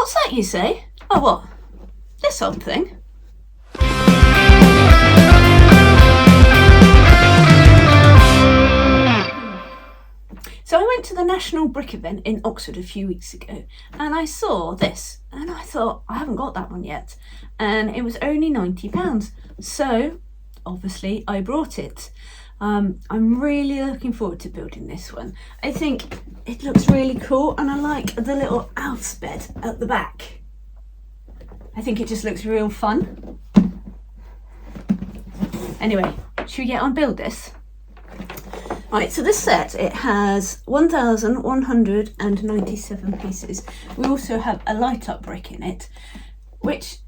What's that, you say? Oh, what? This old thing? So I went to the National Brick event in Oxford a few weeks ago, and I saw this, and I thought, I haven't got that one yet, and it was only £90. So obviously I brought it. I'm really looking forward to building this one. I think it looks really cool, and I like the little Alf's bed at the back. I think it just looks real fun. Anyway, should we get on build this? Right, so this set, it has 1,197 pieces. We also have a light up brick in it, which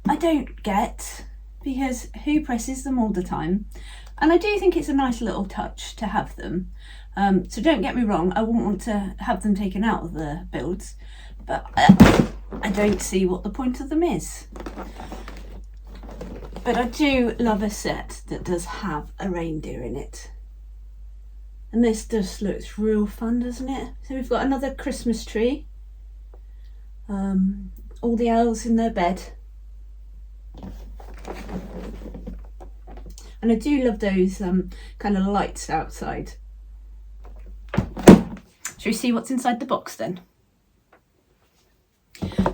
I don't get because who presses them all the time? And I do think it's a nice little touch to have them. So don't get me wrong, I wouldn't want to have them taken out of the builds, but I don't see what the point of them is. But I do love a set that does have a reindeer in it. And this just looks real fun, doesn't it? So we've got another Christmas tree. All the elves in their bed. And I do love those kind of lights outside. Shall we see what's inside the box then?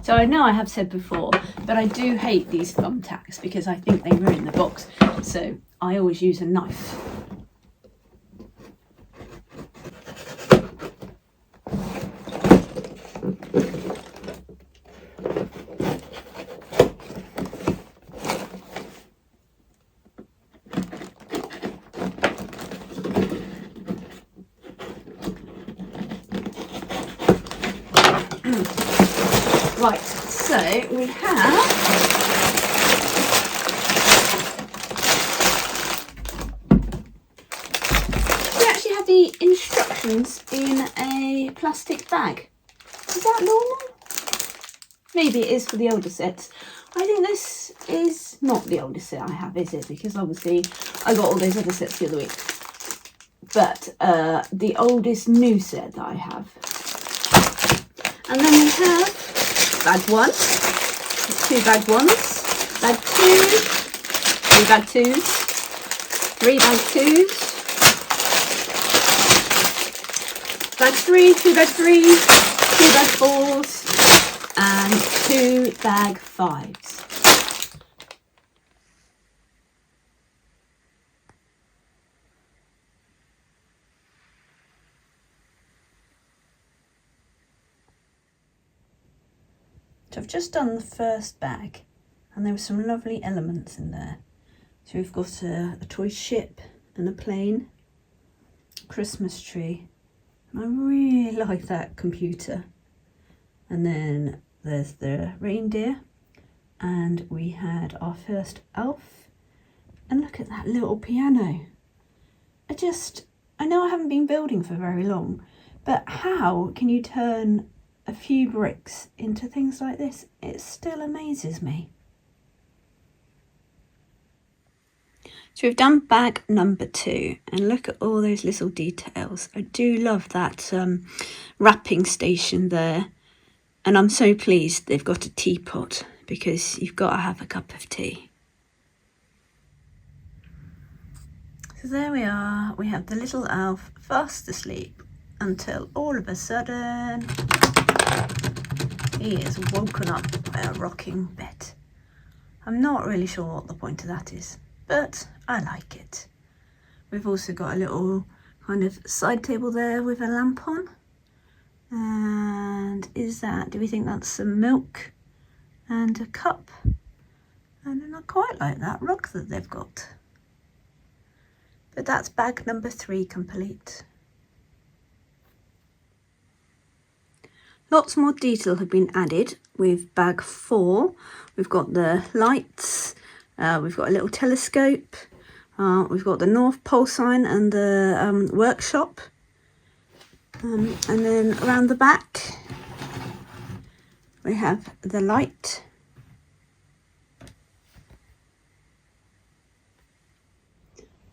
So I know I have said before, but I do hate these thumbtacks because I think they ruin the box. So I always use a knife. Right, so we actually have the instructions in a plastic bag. Is that normal? Maybe it is for the older sets. I think this is not the oldest set I have, is it? Because obviously I got all those other sets the other week. But the oldest new set that I have. And then we have bag 1, 2 bag 1s, bag 2, 3 bag 2s, 3 bag 2s, bag 3, 2 bag 3s, 2 bag 4s, and 2 bag 5s. So I've just done the first bag, and there were some lovely elements in there. So we've got a toy ship and a plane, a Christmas tree, and I really like that computer. And then there's the reindeer, and we had our first elf, and look at that little piano. I know I haven't been building for very long, but how can you turn a few bricks into things like this? It still amazes me. So we've done bag number 2, and look at all those little details. I do love that wrapping station there, and I'm so pleased they've got a teapot because you've got to have a cup of tea. So there we are, we have the little elf fast asleep until all of a sudden he is woken up by a rocking bed. I'm not really sure what the point of that is, but I like it. We've also got a little kind of side table there with a lamp on. And do we think that's some milk and a cup? And then I quite like that rug that they've got. But that's bag number 3 complete. Lots more detail have been added with bag 4. We've got the lights, we've got a little telescope, we've got the North Pole sign and the workshop. And then around the back we have the light.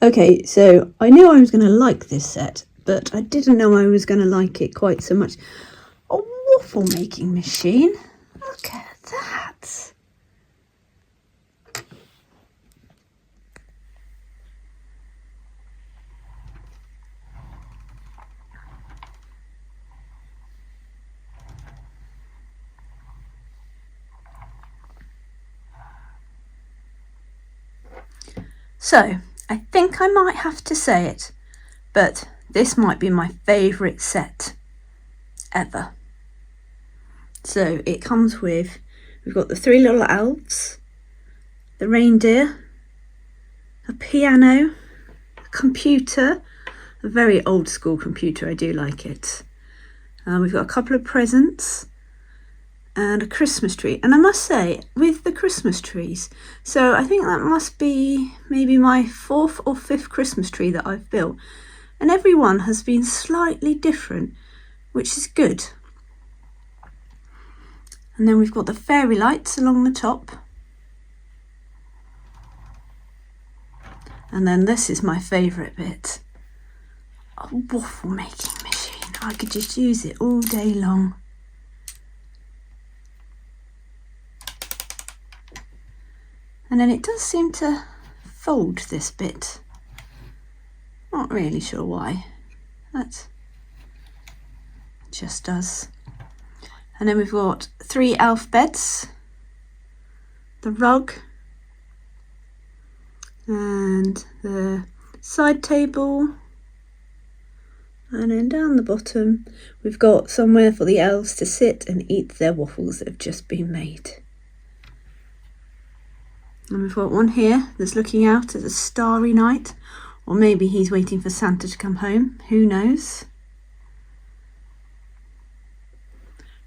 Okay, so I knew I was going to like this set, but I didn't know I was going to like it quite so much. A waffle making machine. So I think I might have to say it, but this might be my favourite set ever. So it comes with, we've got the 3 little elves, the reindeer, a piano, a computer, a very old school computer, I do like it. We've got a couple of presents and a Christmas tree. And I must say, with the Christmas trees, so I think that must be maybe my 4th or 5th Christmas tree that I've built. And every one has been slightly different, which is good. And then we've got the fairy lights along the top. And then this is my favourite bit, a waffle making machine. I could just use it all day long. And then it does seem to fold this bit. Not really sure why. That just does. And then we've got 3 elf beds, the rug, and the side table. And then down the bottom, we've got somewhere for the elves to sit and eat their waffles that have just been made. And we've got one here that's looking out at a starry night, or maybe he's waiting for Santa to come home, who knows.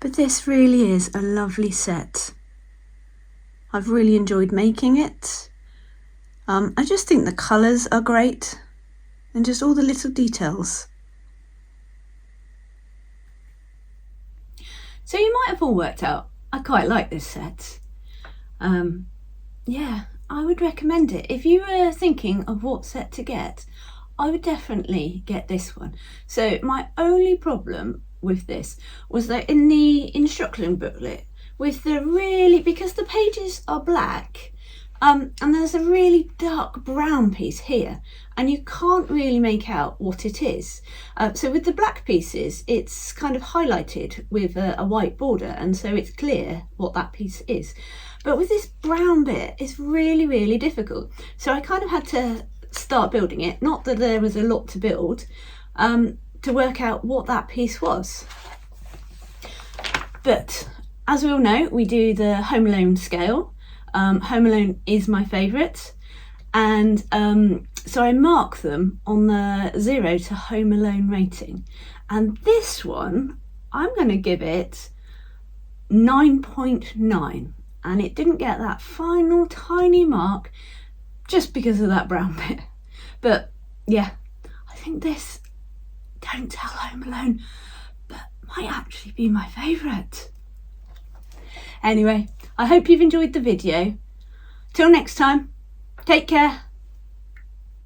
But this really is a lovely set. I've really enjoyed making it. I just think the colours are great, and just all the little details. So you might have all worked out, I quite like this set. Yeah, I would recommend it. If you were thinking of what set to get, I would definitely get this one. So my only problem with this was that in the instruction booklet, with the really, because the pages are black, and there's a really dark brown piece here, and you can't really make out what it is. So with the black pieces, it's kind of highlighted with a white border, and so it's clear what that piece is. But with this brown bit, it's really, really difficult. So I kind of had to start building it, not that there was a lot to build, to work out what that piece was. But as we all know, we do the Home Alone scale. Home Alone is my favourite, and so I mark them on the 0 to Home Alone rating. And this one, I'm going to give it 9.9, and it didn't get that final tiny mark just because of that brown bit. But yeah, I think this, Don't Tell Home Alone, but might actually be my favourite. Anyway, I hope you've enjoyed the video. Till next time, take care.